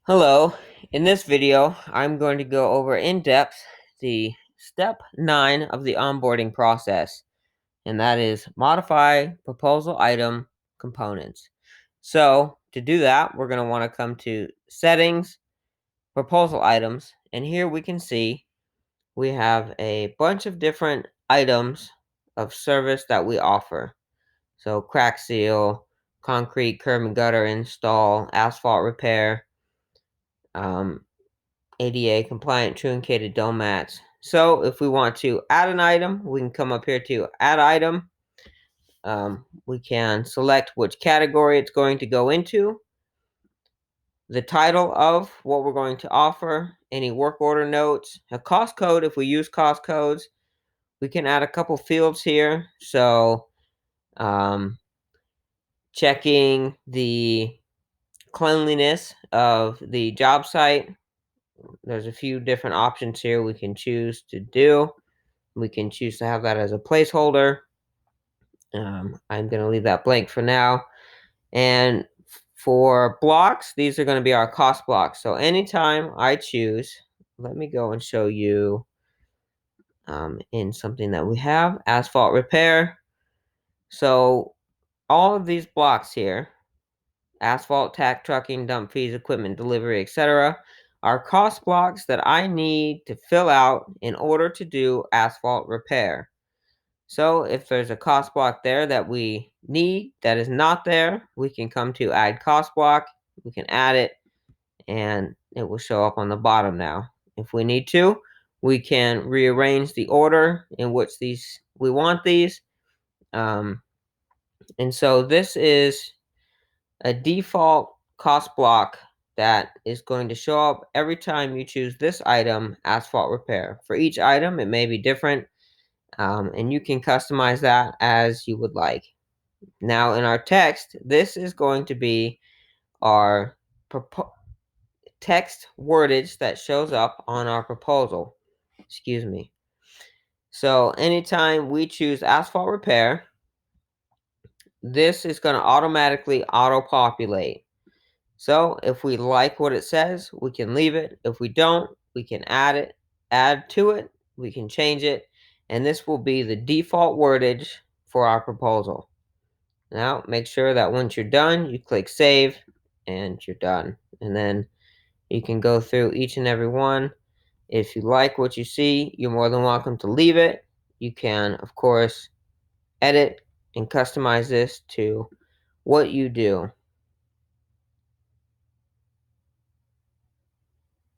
Hello, in this video, I'm going to go over in depth the step 9 of the onboarding process, and that is modify proposal item components. So to do that, we're going to want to come to settings, proposal items, and here we can see we have a bunch of different items of service that we offer. So crack seal, concrete curb and gutter install, asphalt repair, ADA compliant truncated dome mats. So if we want to add an item, we can come up here to add item. We can select which category it's going to go into, the title of what we're going to offer, any work order notes, a cost code if we use cost codes. We can add a couple fields here. So checking the cleanliness of the job site. There's a few different options here we can choose to do. We can choose to have that as a placeholder. I'm going to leave that blank for now. And for blocks, these are going to be our cost blocks. So anytime I choose, let me go and show you in something that we have, asphalt repair. So all of these blocks here, asphalt, tack, trucking, dump fees, equipment delivery, etc., are cost blocks that I need to fill out in order to do asphalt repair. So if there's a cost block there that we need that is not there, we can come to add cost block, we can add it, and it will show up on the bottom now. If we need to, we can rearrange the order in which we want these. And so this is a default cost block that is going to show up every time you choose this item, asphalt repair. For each item, it may be different. And you can customize that as you would like. Now in our text, this is going to be our text wordage that shows up on our proposal. Excuse me. So anytime we choose asphalt repair, this is going to automatically auto-populate. So if we like what it says, we can leave it. If we don't, we can add to it, we can change it, and this will be the default wordage for our proposal. Now, make sure that once you're done, you click save, and you're done. And then you can go through each and every one. If you like what you see, you're more than welcome to leave it. You can, of course, edit and customize this to what you do.